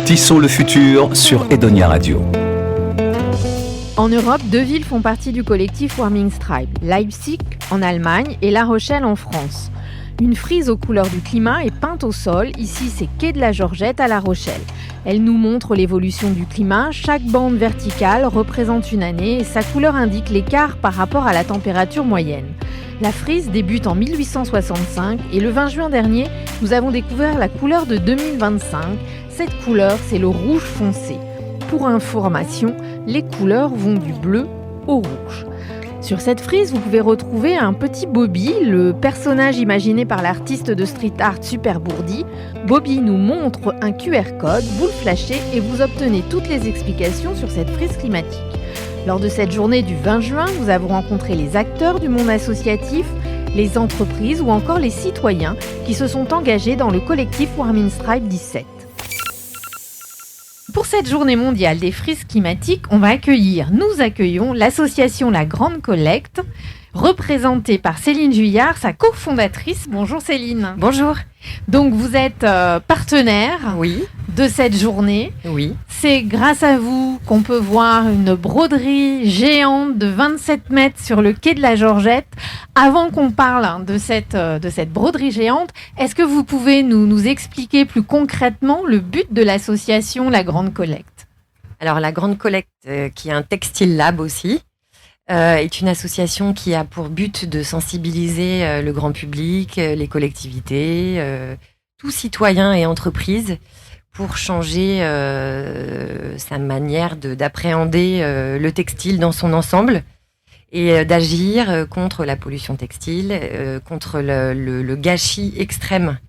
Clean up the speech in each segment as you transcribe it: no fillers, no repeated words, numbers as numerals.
Tissons le futur sur Edonia Radio. En Europe, 2 villes font partie du collectif Warming Stripe, Leipzig en Allemagne et La Rochelle en France. Une frise aux couleurs du climat est peinte au sol, ici c'est quai de la Georgette à La Rochelle. Elle nous montre l'évolution du climat, chaque bande verticale représente une année et sa couleur indique l'écart par rapport à la température moyenne. La frise débute en 1865 et le 20 juin dernier, nous avons découvert la couleur de 2025. Cette couleur, c'est le rouge foncé. Pour information, les couleurs vont du bleu au rouge. Sur cette frise, vous pouvez retrouver un petit Bobby, le personnage imaginé par l'artiste de street art Super Bourdi. Bobby nous montre un QR code, vous le flashez et vous obtenez toutes les explications sur cette frise climatique. Lors de cette journée du 20 juin, nous avons rencontré les acteurs du monde associatif, les entreprises ou encore les citoyens qui se sont engagés dans le collectif Warming Stripe 17. Pour cette journée mondiale des frises climatiques, nous accueillons l'association La Grande Collecte, représentée par Céline Juillard, sa cofondatrice. Bonjour Céline. Bonjour. Donc vous êtes partenaire de cette journée. Oui. C'est grâce à vous qu'on peut voir une broderie géante de 27 mètres sur le quai de la Georgette. Avant qu'on parle de cette broderie géante, est-ce que vous pouvez nous expliquer plus concrètement le but de l'association La Grande Collecte ? Alors La Grande Collecte, qui est un textile lab aussi, est une association qui a pour but de sensibiliser le grand public, les collectivités, tout citoyen et entreprise pour changer sa manière d'appréhender le textile dans son ensemble et d'agir contre la pollution textile, contre le gâchis extrême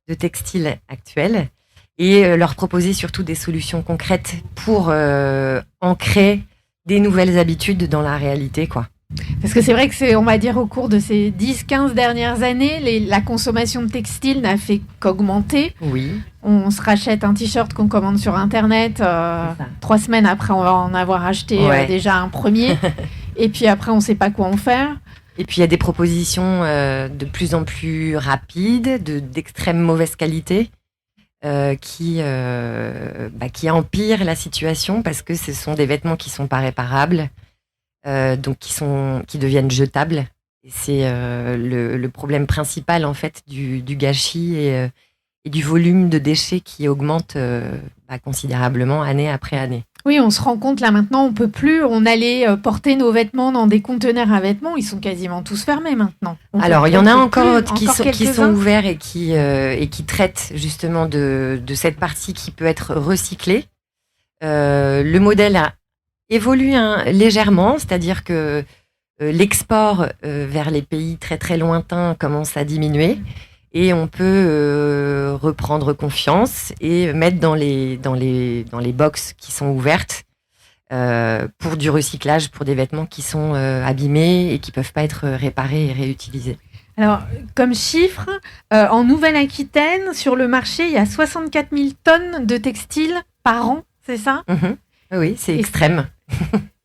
de textile actuel et leur proposer surtout des solutions concrètes pour ancrer des nouvelles habitudes dans la réalité, quoi. Parce que c'est vrai que on va dire, au cours de ces 10-15 dernières années, la consommation de textile n'a fait qu'augmenter. Oui. On se rachète un t-shirt qu'on commande sur Internet. 3 semaines après, on va en avoir acheté déjà un premier. Et puis après, on ne sait pas quoi en faire. Et puis, il y a des propositions de plus en plus rapides, d'extrême mauvaise qualité. Qui empire la situation parce que ce sont des vêtements qui sont pas réparables, donc qui deviennent jetables. Et c'est le problème principal en fait du gâchis et du volume de déchets qui augmente considérablement année après année. Oui, on se rend compte là maintenant, on allait porter nos vêtements dans des conteneurs à vêtements, ils sont quasiment tous fermés maintenant. Alors il y en a encore qui sont ouverts et qui traitent justement de cette partie qui peut être recyclée. Le modèle a évolué légèrement, c'est-à-dire que l'export vers les pays très très lointains commence à diminuer. Et on peut reprendre confiance et mettre dans les box qui sont ouvertes pour du recyclage, pour des vêtements qui sont abîmés et qui ne peuvent pas être réparés et réutilisés. Alors, comme chiffre, en Nouvelle-Aquitaine, sur le marché, il y a 64 000 tonnes de textiles par an, c'est ça ? Oui, c'est extrême.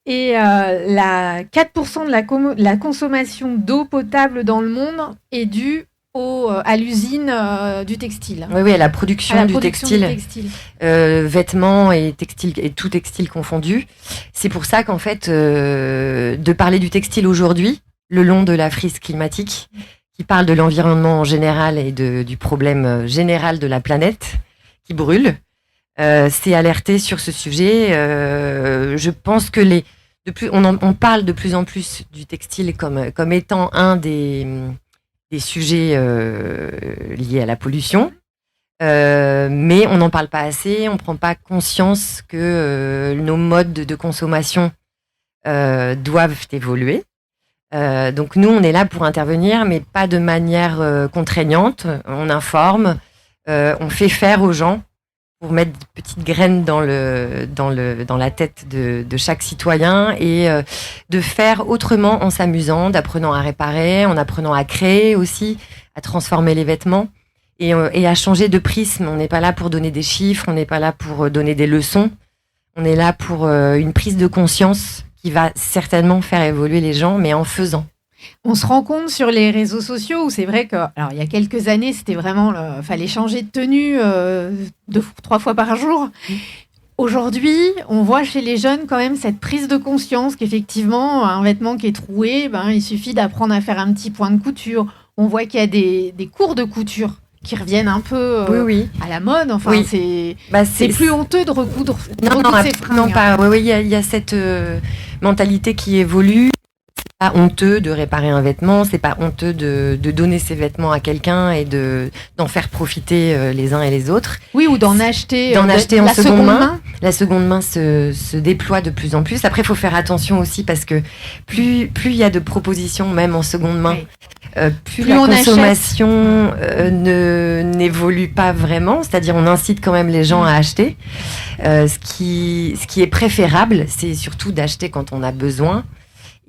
Et 4% de la consommation d'eau potable dans le monde est due à l'usine du textile. Oui, à la production du textile. Vêtements et textile et tout textile confondu. C'est pour ça qu'en fait, de parler du textile aujourd'hui, le long de la frise climatique, qui parle de l'environnement en général et du problème général de la planète qui brûle, c'est alerter sur ce sujet. Je pense que on parle de plus en plus du textile comme étant un des sujets liés à la pollution, mais on n'en parle pas assez, on ne prend pas conscience que nos modes de consommation doivent évoluer. Donc nous, on est là pour intervenir, mais pas de manière contraignante. On informe, on fait faire aux gens pour mettre des petites graines dans la tête de chaque citoyen et de faire autrement en s'amusant, d'apprenant à réparer, en apprenant à créer aussi, à transformer les vêtements et à changer de prisme. On n'est pas là pour donner des chiffres, on n'est pas là pour donner des leçons. On est là pour une prise de conscience qui va certainement faire évoluer les gens, mais en faisant. On se rend compte sur les réseaux sociaux où c'est vrai que, alors il y a quelques années, c'était vraiment, fallait changer de tenue 2-3 fois par jour. Aujourd'hui, on voit chez les jeunes quand même cette prise de conscience qu'effectivement, un vêtement qui est troué, il suffit d'apprendre à faire un petit point de couture. On voit qu'il y a des cours de couture qui reviennent un peu à la mode. Enfin, c'est plus honteux de recoudre ces fringues. Non, pas. Oui, il y a cette mentalité qui évolue. C'est pas honteux de réparer un vêtement, c'est pas honteux de donner ses vêtements à quelqu'un et d'en faire profiter les uns et les autres. Oui, ou d'en acheter en seconde main. La seconde main se déploie de plus en plus. Après, il faut faire attention aussi parce que plus il y a de propositions, même en seconde main, plus la consommation n'évolue pas vraiment. C'est-à-dire, on incite quand même les gens à acheter. Ce qui est préférable, c'est surtout d'acheter quand on a besoin.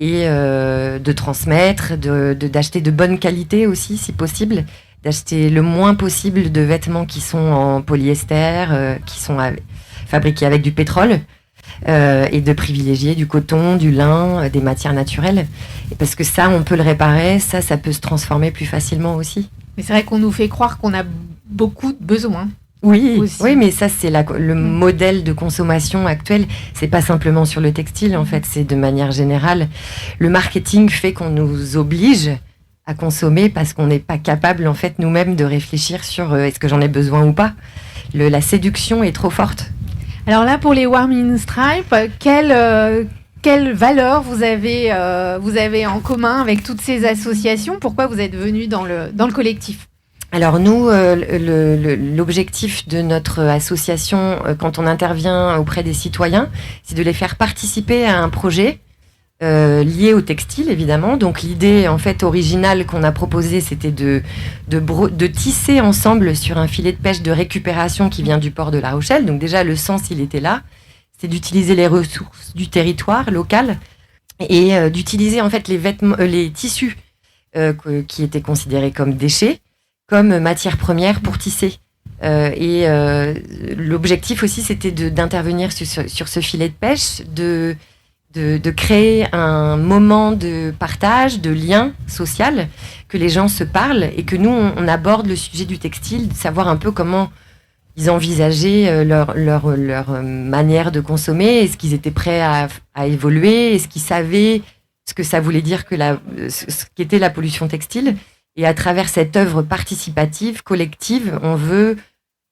Et de transmettre, d'acheter de bonne qualité aussi, si possible, d'acheter le moins possible de vêtements qui sont en polyester, qui sont fabriqués avec du pétrole, et de privilégier du coton, du lin, des matières naturelles. Et parce que ça, on peut le réparer, ça peut se transformer plus facilement aussi. Mais c'est vrai qu'on nous fait croire qu'on a beaucoup de besoins. Oui, mais ça c'est le modèle de consommation actuel. C'est pas simplement sur le textile en fait, c'est de manière générale. Le marketing fait qu'on nous oblige à consommer parce qu'on n'est pas capable en fait nous-mêmes de réfléchir sur est-ce que j'en ai besoin ou pas. La séduction est trop forte. Alors là pour les Warming Stripes, quelle valeur vous avez en commun avec toutes ces associations? Pourquoi vous êtes venus dans le collectif? Alors nous, l'objectif de notre association, quand on intervient auprès des citoyens, c'est de les faire participer à un projet lié au textile, évidemment. Donc l'idée, en fait, originale qu'on a proposée, c'était de tisser ensemble sur un filet de pêche de récupération qui vient du port de La Rochelle. Donc déjà, le sens, il était là. C'est d'utiliser les ressources du territoire local et d'utiliser, en fait, les vêtements, les tissus qui étaient considérés comme déchets, comme matière première pour tisser. L'objectif aussi, c'était d'intervenir sur ce filet de pêche, de créer un moment de partage, de lien social, que les gens se parlent et que nous, on aborde le sujet du textile, de savoir un peu comment ils envisageaient leur manière de consommer, est-ce qu'ils étaient prêts à évoluer, est-ce qu'ils savaient ce que ça voulait dire ce qu'était la pollution textile. Et à travers cette œuvre participative, collective, on veut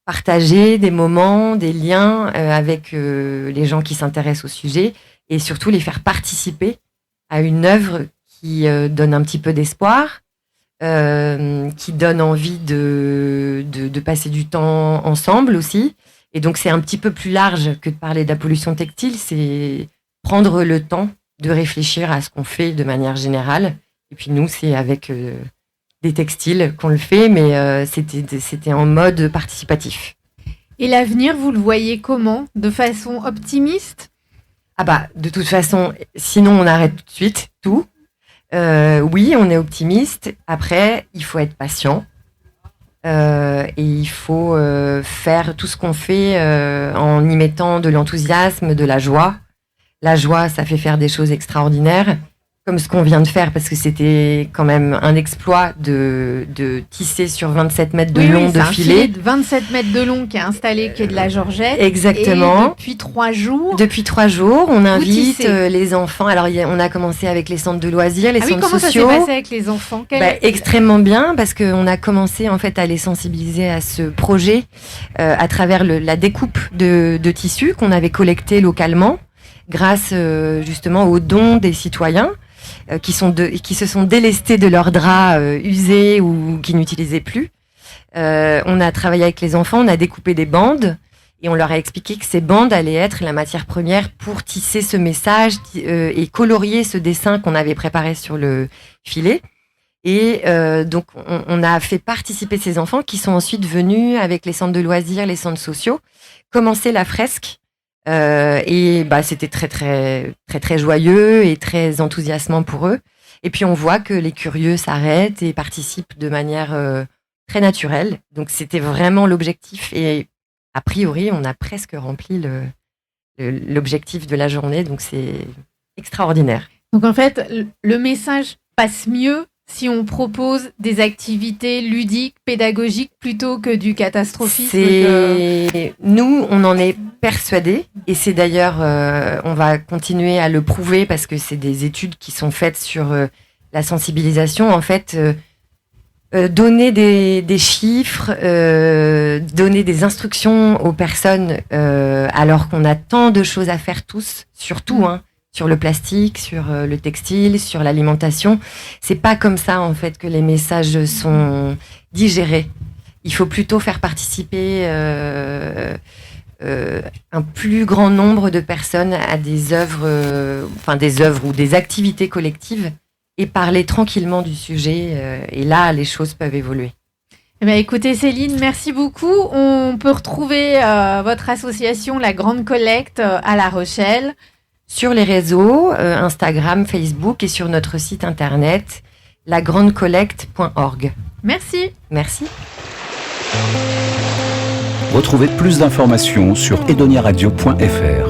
partager des moments, des liens avec les gens qui s'intéressent au sujet et surtout les faire participer à une œuvre qui donne un petit peu d'espoir, qui donne envie de passer du temps ensemble aussi. Et donc c'est un petit peu plus large que de parler de la pollution textile, c'est prendre le temps de réfléchir à ce qu'on fait de manière générale. Et puis nous, c'est avec des textiles qu'on le fait, mais c'était en mode participatif. Et l'avenir, vous le voyez comment? De façon optimiste? De toute façon, sinon on arrête tout de suite, tout. Oui, on est optimiste. Après, il faut être patient. Et il faut faire tout ce qu'on fait en y mettant de l'enthousiasme, de la joie. La joie, ça fait faire des choses extraordinaires. Comme ce qu'on vient de faire, parce que c'était quand même un exploit de tisser sur 27 mètres de long de filet. De 27 mètres de long qui est installé, qui est de la Georgette. Exactement. Et depuis 3 jours. Depuis 3 jours, on invite les enfants. Alors, on a commencé avec les centres de loisirs, les centres sociaux. Comment ça s'est passé avec les enfants? Extrêmement bien, parce qu'on a commencé en fait à les sensibiliser à ce projet à travers la découpe de tissus qu'on avait collecté localement, grâce justement aux dons des citoyens. Qui se sont délestés de leurs draps usés ou qui n'utilisaient plus. On a travaillé avec les enfants, on a découpé des bandes et on leur a expliqué que ces bandes allaient être la matière première pour tisser ce message et colorier ce dessin qu'on avait préparé sur le filet. Et donc, on a fait participer ces enfants qui sont ensuite venus avec les centres de loisirs, les centres sociaux, commencer la fresque. Et c'était très très très très joyeux et très enthousiasmant pour eux. Et puis on voit que les curieux s'arrêtent et participent de manière très naturelle. Donc c'était vraiment l'objectif. Et a priori, on a presque rempli l'objectif de la journée. Donc c'est extraordinaire. Donc en fait, le message passe mieux si on propose des activités ludiques, pédagogiques, plutôt que du catastrophisme. Nous, on en est persuadés, et c'est d'ailleurs, on va continuer à le prouver parce que c'est des études qui sont faites sur la sensibilisation. En fait, donner des chiffres, donner des instructions aux personnes, alors qu'on a tant de choses à faire tous, surtout, sur le plastique, sur le textile, sur l'alimentation. C'est pas comme ça, en fait, que les messages sont digérés. Il faut plutôt faire participer un plus grand nombre de personnes à des œuvres ou des activités collectives et parler tranquillement du sujet. Et là, les choses peuvent évoluer. Eh bien, écoutez Céline, merci beaucoup. On peut retrouver votre association La Grande Collecte à La Rochelle. Sur les réseaux, Instagram, Facebook et sur notre site internet, lagrandecollecte.org. Merci. Merci. Retrouvez plus d'informations sur edoniaradio.fr.